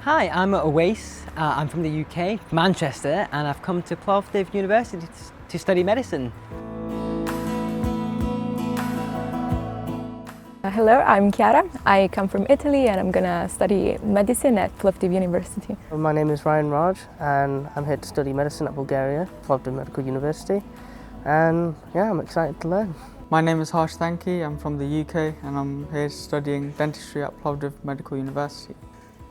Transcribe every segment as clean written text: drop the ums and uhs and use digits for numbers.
Hi, I'm Awais. I'm from the UK, Manchester, and I've come to Plovdiv University to study medicine. Hello, I'm Chiara. I come from Italy and I'm going to study medicine at Plovdiv University. My name is Ryan Raj and I'm here to study medicine at Bulgaria, Plovdiv Medical University, and yeah, I'm excited to learn. My name is Harsh Thanki. I'm from the UK and I'm here studying dentistry at Plovdiv Medical University.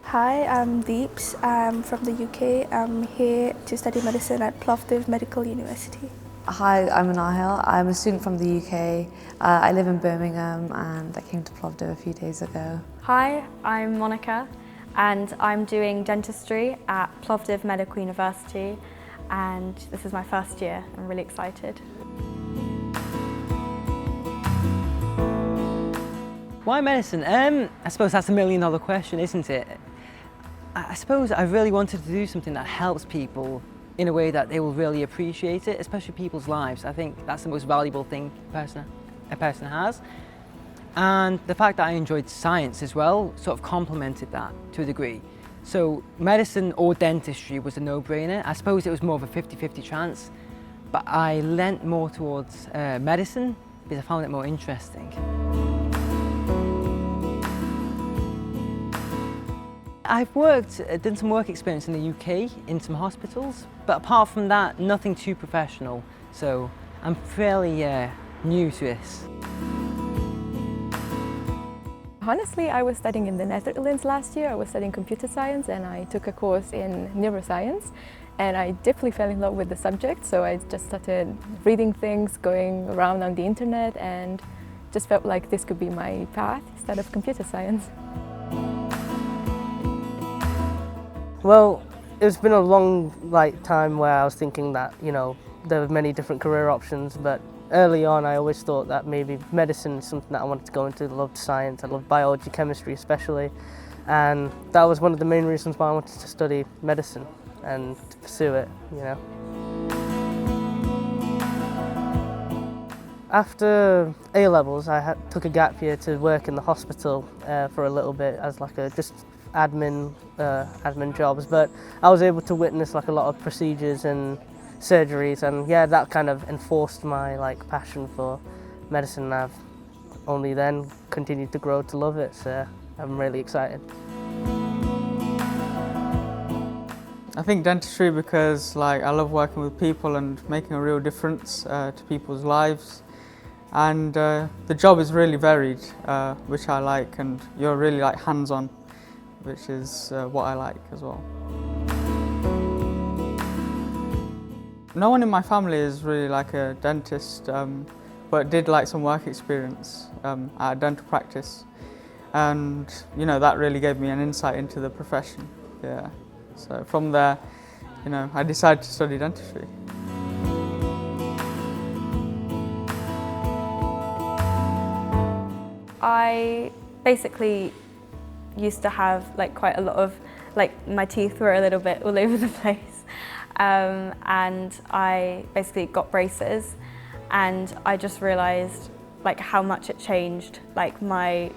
Hi, I'm Deeps. I'm from the UK. I'm here to study medicine at Plovdiv Medical University. Hi, I'm Anahil. I'm a student from the UK. I live in Birmingham and I came to Plovdiv a few days ago. Hi, I'm Monica and I'm doing dentistry at Plovdiv Medical University, and this is my first year. I'm really excited. Why medicine? I suppose that's $1 million question, isn't it? I suppose I really wanted to do something that helps people in a way that they will really appreciate it, especially people's lives. I think that's the most valuable thing a person has. And the fact that I enjoyed science as well sort of complemented that to a degree. So medicine or dentistry was a no-brainer. I suppose it was more of a 50-50 chance, but I leant more towards medicine because I found it more interesting. I've done some work experience in the UK in some hospitals, but apart from that, nothing too professional. So I'm fairly new to this. Honestly, I was studying in the Netherlands last year. I was studying computer science and I took a course in neuroscience, and I deeply fell in love with the subject. So I just started reading things, going around on the internet, and just felt like this could be my path instead of computer science. Well, it's been a long time where I was thinking that, there were many different career options, but early on I always thought that maybe medicine is something that I wanted to go into. I loved science, I loved biology, chemistry especially, and that was one of the main reasons why I wanted to study medicine and to pursue it, After A-levels, I took a gap year to work in the hospital for a little bit as just admin jobs, but I was able to witness a lot of procedures and surgeries, and yeah, that kind of enforced my passion for medicine. I've only then continued to grow to love it, so I'm really excited. I think dentistry because I love working with people and making a real difference to people's lives, and the job is really varied, which I like, and you're really hands-on, which is what I like as well. No one in my family is really a dentist, but did some work experience at a dental practice, and that really gave me an insight into the profession. Yeah, so from there, I decided to study dentistry. I basically used to have quite a lot of my teeth were a little bit all over the place, and I basically got braces, and I just realized how much it changed my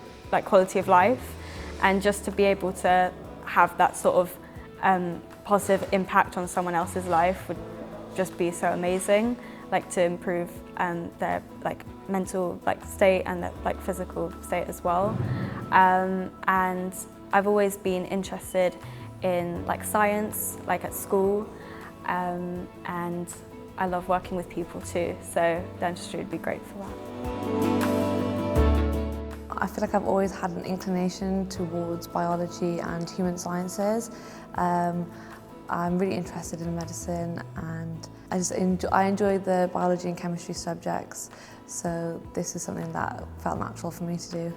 quality of life, and just to be able to have that sort of positive impact on someone else's life would just be so amazing, to improve their mental state and their physical state as well. And I've always been interested in science, at school, and I love working with people too, so dentistry would be great for that. I feel I've always had an inclination towards biology and human sciences. I'm really interested in medicine, and I enjoy the biology and chemistry subjects, so this is something that felt natural for me to do.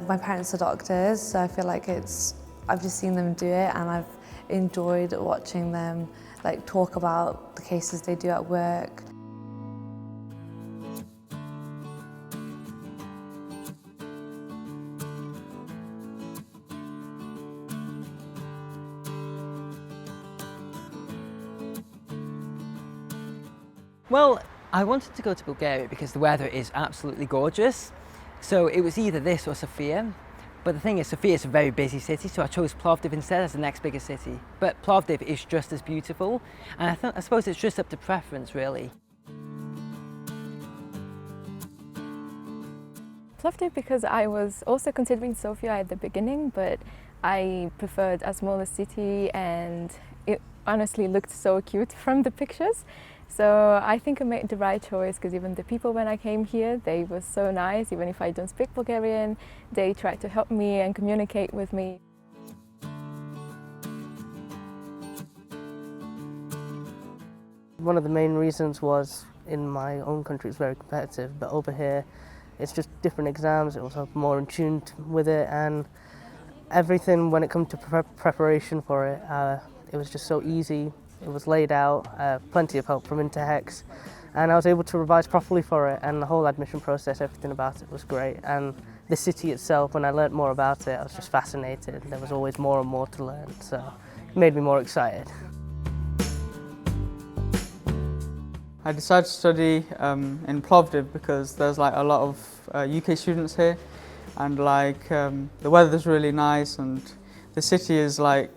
My parents are doctors, so I feel I've just seen them do it, and I've enjoyed watching them talk about the cases they do at work. Well, I wanted to go to Bulgaria because the weather is absolutely gorgeous. So it was either this or Sofia. But the thing is, Sofia is a very busy city, so I chose Plovdiv instead as the next biggest city. But Plovdiv is just as beautiful, and I suppose it's just up to preference, really. Plovdiv because I was also considering Sofia at the beginning, but I preferred a smaller city and it honestly looked so cute from the pictures. So I think I made the right choice because even the people when I came here, they were so nice. Even if I don't speak Bulgarian, they tried to help me and communicate with me. One of the main reasons was in my own country it's very competitive, but over here it's just different exams. It was more in tune with it, and everything when it comes to preparation for it, it was just so easy. It was laid out, plenty of help from Interhex, and I was able to revise properly for it, and the whole admission process, everything about it was great. And the city itself, when I learnt more about it, I was just fascinated. There was always more and more to learn, so it made me more excited. I decided to study in Plovdiv because there's like a lot of UK students here, and like the weather's really nice, and the city is like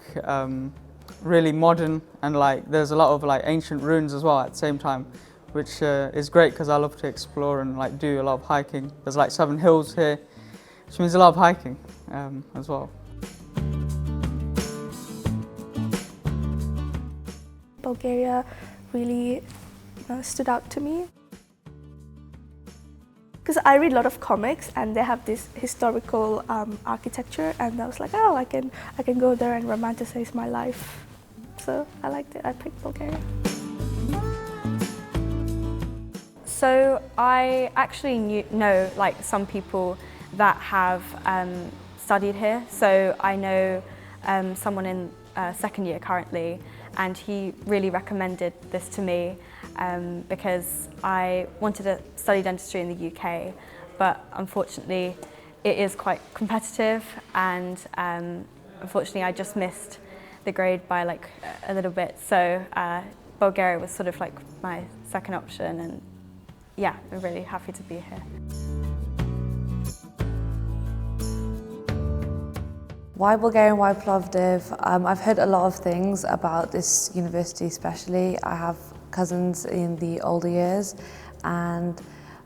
really modern, and like there's a lot of like ancient ruins as well at the same time, which is great because I love to explore and like do a lot of hiking. There's like 7 hills here, which means a lot of hiking as well. Bulgaria really stood out to me because I read a lot of comics and they have this historical architecture, and I was like, oh, I can go there and romanticize my life. So I liked it. I picked Bulgaria. So I actually know like some people that have studied here. So I know someone in second year currently, and he really recommended this to me because I wanted to study dentistry in the UK, but unfortunately it is quite competitive, and unfortunately I just missed the grade by like a little bit. So Bulgaria was sort of like my second option, and yeah, I'm really happy to be here. Why Bulgaria and why Plovdiv? I've heard a lot of things about this university especially. I have cousins in the older years, and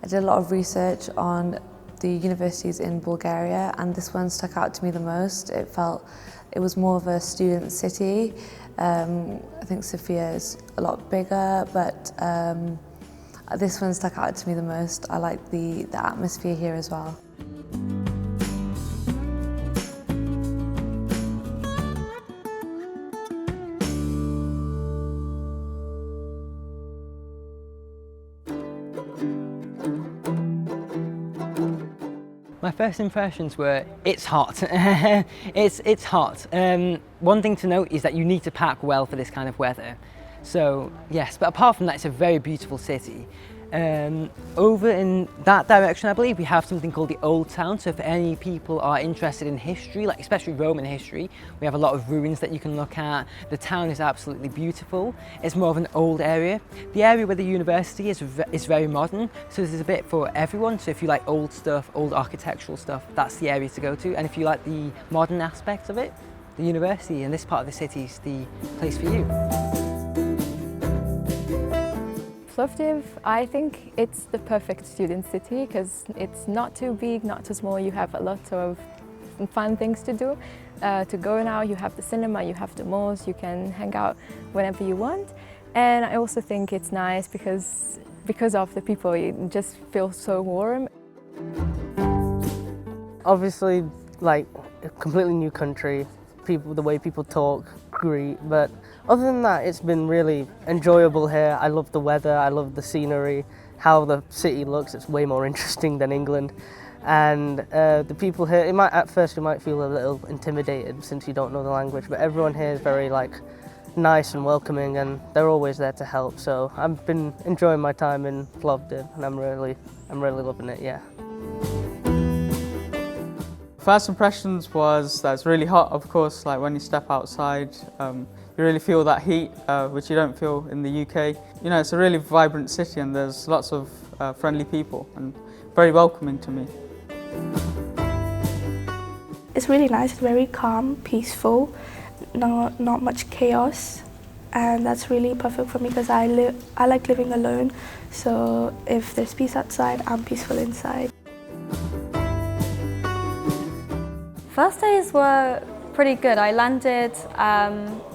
I did a lot of research on the universities in Bulgaria, and this one stuck out to me the most. It was more of a student city. I think Sofia is a lot bigger, but this one stuck out to me the most. I like the atmosphere here as well. My first impressions were, it's hot. it's hot. One thing to note is that you need to pack well for this kind of weather. So yes, but apart from that, it's a very beautiful city. Over in that direction, I believe we have something called the Old Town. So if any people are interested in history, like especially Roman history, we have a lot of ruins that you can look at. The town is absolutely beautiful. It's more of an old area. The area where the university is very modern, so there's a bit for everyone. So if you like old stuff, old architectural stuff, that's the area to go to. And if you like the modern aspects of it, the university in this part of the city is the place for you. Plovdiv, I think it's the perfect student city because it's not too big, not too small. You have a lot of fun things to do. To go now, you have the cinema, you have the malls, you can hang out whenever you want. And I also think it's nice because of the people, it just feels so warm. Obviously, like a completely new country, the way people talk, greet, but other than that, it's been really enjoyable here. I love the weather, I love the scenery, how the city looks. It's way more interesting than England. And the people here, at first you might feel a little intimidated since you don't know the language, but everyone here is very nice and welcoming, and they're always there to help. So I've been enjoying my time in Plovdiv, and I'm really loving it, yeah. First impressions was that it's really hot, of course. Like when you step outside, you really feel that heat, which you don't feel in the UK. You know, it's a really vibrant city, and there's lots of friendly people and very welcoming to me. It's really nice, very calm, peaceful, not much chaos, and that's really perfect for me because I like living alone, so if there's peace outside, I'm peaceful inside. First days were pretty good. I landed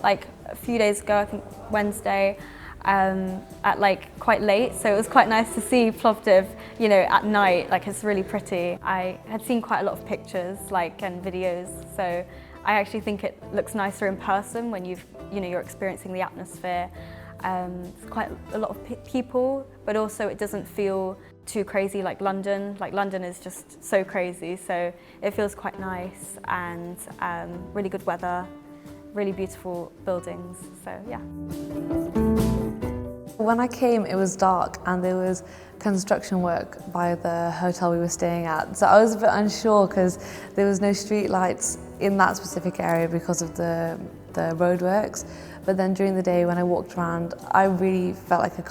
like a few days ago, I think Wednesday, at like quite late, so it was quite nice to see Plovdiv, you know, at night. Like, it's really pretty. I had seen quite a lot of pictures and videos, so I actually think it looks nicer in person when you're experiencing the atmosphere. It's quite a lot of people, but also it doesn't feel too crazy like London. Like, London is just so crazy, so it feels quite nice, and really good weather, really beautiful buildings, so yeah. When I came, it was dark and there was construction work by the hotel we were staying at. So I was a bit unsure because there was no street lights in that specific area because of the roadworks. But then during the day when I walked around, I really felt like a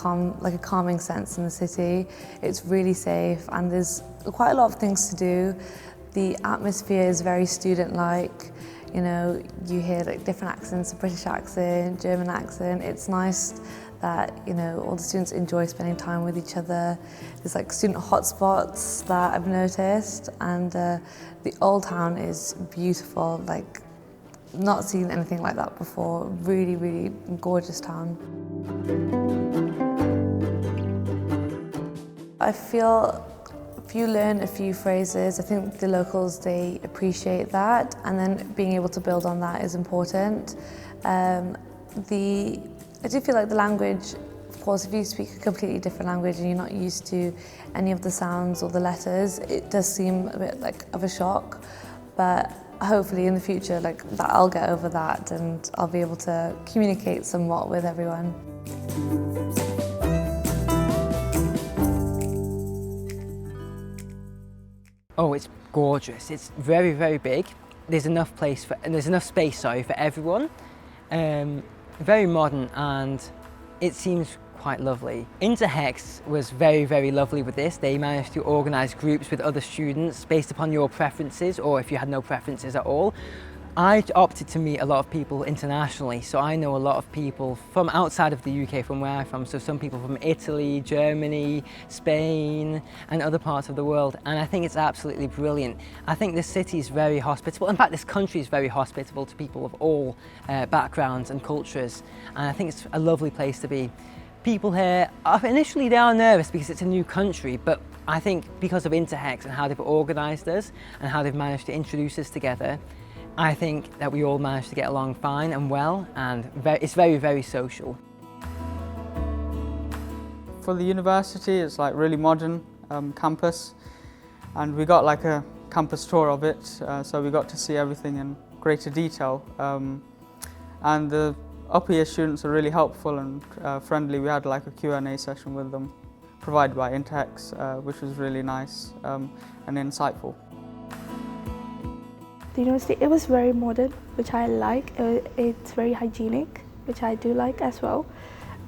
calming sense in the city. It's really safe and there's quite a lot of things to do. The atmosphere is very student-like. You know, you hear like different accents, a British accent, German accent. It's nice that, you know, all the students enjoy spending time with each other. There's like student hotspots that I've noticed, and the old town is beautiful, like not seen anything like that before. Really, really gorgeous town. I feel if you learn a few phrases, I think the locals, they appreciate that, and then being able to build on that is important. I do feel like the language, of course, if you speak a completely different language and you're not used to any of the sounds or the letters, it does seem a bit like of a shock, but hopefully in the future, like that, I'll get over that and I'll be able to communicate somewhat with everyone. Oh, it's gorgeous. It's very, very big. There's enough space, for everyone. Very modern, and it seems quite lovely. Interhex was very, very lovely with this. They managed to organise groups with other students based upon your preferences, or if you had no preferences at all. I opted to meet a lot of people internationally, so I know a lot of people from outside of the UK, from where I'm from, so some people from Italy, Germany, Spain and other parts of the world, and I think it's absolutely brilliant. I think this city is very hospitable. In fact, this country is very hospitable to people of all backgrounds and cultures, and I think it's a lovely place to be. People here, initially they are nervous because it's a new country, but I think because of Interhex and how they've organised us and how they've managed to introduce us together, I think that we all managed to get along fine and well, and it's very, very social. For the university, it's like really modern campus, and we got like a campus tour of it, so we got to see everything in greater detail. And the upper year students are really helpful and friendly. We had like a Q&A session with them, provided by Interhex, which was really nice and insightful. The university, it was very modern, which I like. It's very hygienic, which I do like as well.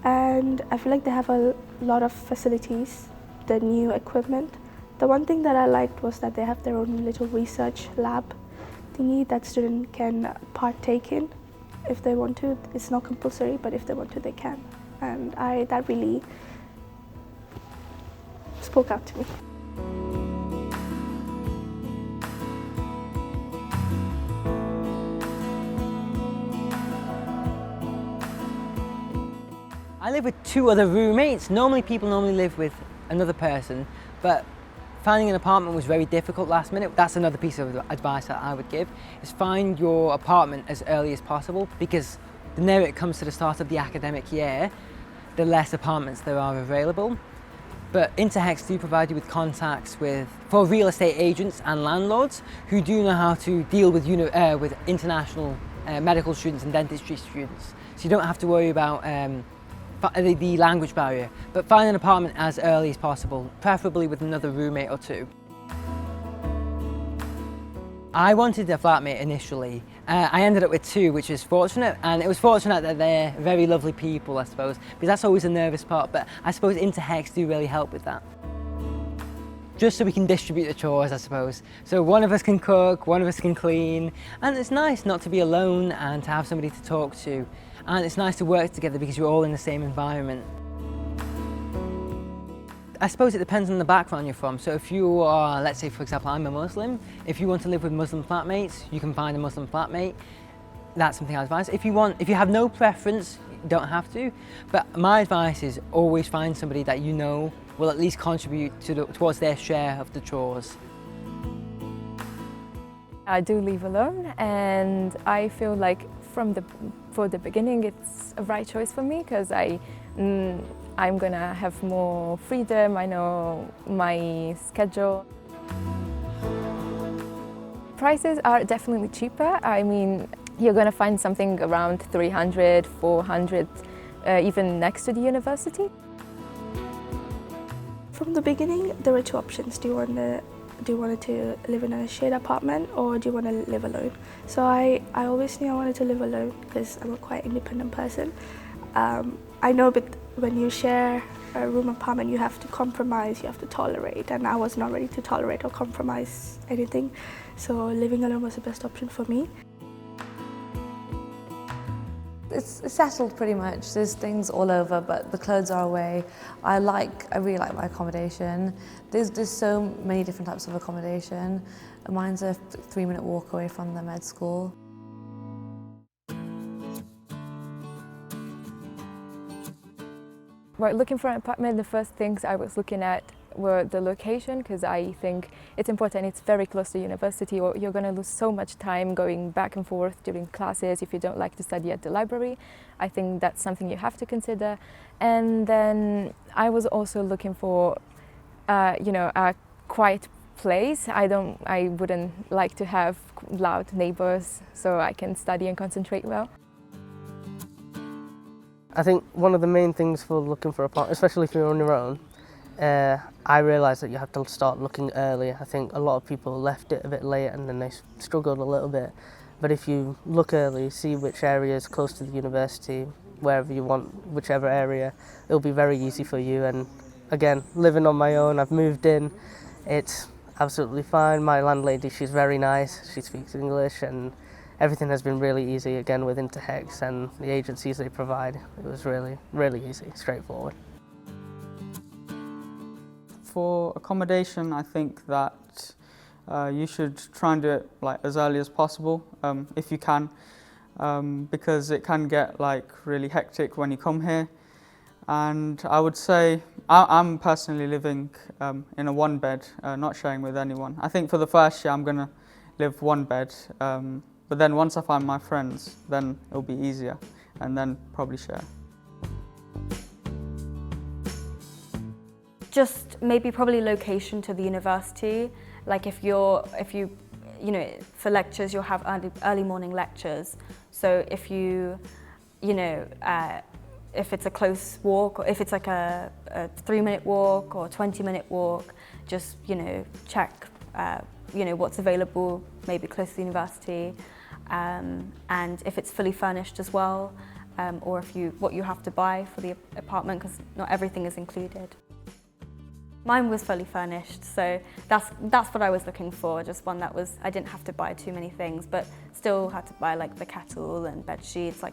And I feel like they have a lot of facilities, the new equipment. The one thing that I liked was that they have their own little research lab thingy that students can partake in if they want to. It's not compulsory, but if they want to, they can. And that really spoke out to me. I live with 2 other roommates. Normally people live with another person, but finding an apartment was very difficult last minute. That's another piece of advice that I would give, is find your apartment as early as possible, because the nearer it comes to the start of the academic year, the less apartments there are available. But Interhex do provide you with contacts for real estate agents and landlords who do know how to deal with international medical students and dentistry students. So you don't have to worry about the language barrier, but find an apartment as early as possible, preferably with another roommate or 2. I wanted a flatmate initially. I ended up with 2, which is fortunate, and it was fortunate that they're very lovely people, I suppose, because that's always a nervous part, but I suppose Interhex do really help with that. just so we can distribute the chores, I suppose. So one of us can cook, one of us can clean, and it's nice not to be alone and to have somebody to talk to. And it's nice to work together because you're all in the same environment. I suppose it depends on the background you're from. So if you are, let's say for example, I'm a Muslim, if you want to live with Muslim flatmates, you can find a Muslim flatmate. That's something I advise. If you have no preference, you don't have to. But my advice is always find somebody that you know will at least contribute towards their share of the chores. I do live alone, and I feel like for the beginning it's a right choice for me because I'm gonna have more freedom. I know my schedule. Prices are definitely cheaper. I mean, you're gonna find something around 300, 400, even next to the university. From the beginning, there were two options. Do you want to live in a shared apartment, or do you want to live alone? So I always knew I wanted to live alone because I'm a quite independent person. I know, but when you share a room apartment, you have to compromise, you have to tolerate, and I was not ready to tolerate or compromise anything. So living alone was the best option for me. It's settled pretty much. There's things all over, but the clothes are away. I really like my accommodation. There's so many different types of accommodation. Mine's a 3-minute walk away from the med school. Right, looking for an apartment, the first things I was looking at were the location, because I think it's important. It's very close to university, or you're going to lose so much time going back and forth during classes if you don't like to study at the library. I think that's something you have to consider. And then I was also looking for, a quiet place. I wouldn't like to have loud neighbors, so I can study and concentrate well. I think one of the main things for looking for a partner, especially if you're on your own, I realised that you have to start looking early. I think a lot of people left it a bit late and then they struggled a little bit. But if you look early, see which area is close to the university, wherever you want, whichever area, it'll be very easy for you. And again, living on my own, I've moved in, it's absolutely fine. My landlady, she's very nice, she speaks English, and everything has been really easy, again with Interhex and the agencies they provide. It was really, really easy, straightforward. For accommodation, I think that you should try and do it as early as possible, if you can, because it can get really hectic when you come here. And I would say I'm personally living in a 1-bed, not sharing with anyone. I think for the first year I'm gonna live 1 bed. But then once I find my friends, then it'll be easier, and then probably share. Just maybe probably location to the university. Like if you for lectures you'll have early morning lectures. So if if it's a close walk, or if it's like a 3-minute walk or 20-minute walk, just check what's available maybe close to the university. And if it's fully furnished as well, or what you have to buy for the apartment, because not everything is included. Mine was fully furnished, so that's what I was looking for. Just one that I didn't have to buy too many things, but still had to buy the kettle and bed sheets,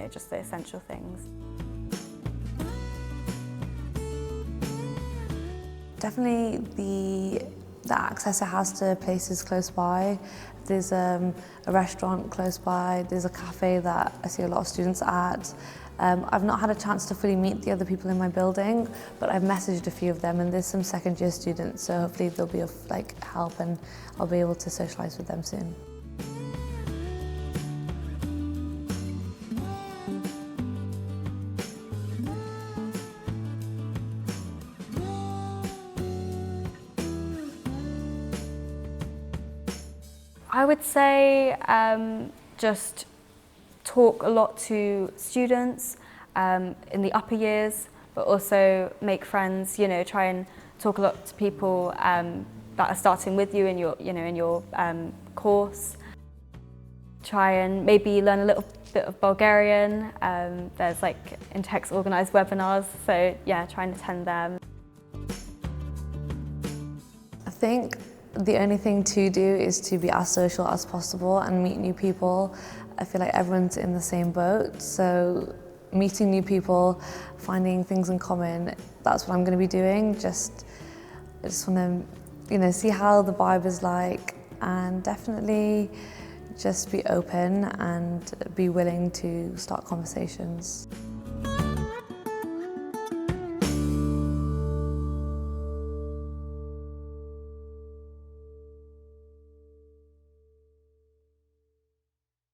just the essential things. Definitely the access it has to places close by. There's a restaurant close by, there's a cafe that I see a lot of students at. I've not had a chance to fully meet the other people in my building, but I've messaged a few of them, and there's some second-year students, so hopefully they'll be of help and I'll be able to socialise with them soon. I would say just talk a lot to students in the upper years, but also make friends. Try and talk a lot to people that are starting with you in your course. Try and maybe learn a little bit of Bulgarian. There's Interhex organised webinars, so yeah, try and attend them. think the only thing to do is to be as social as possible and meet new people. I feel like everyone's in the same boat, so meeting new people, finding things in common, that's what I'm going to be doing. I just want to, see how the vibe is like, and definitely just be open and be willing to start conversations.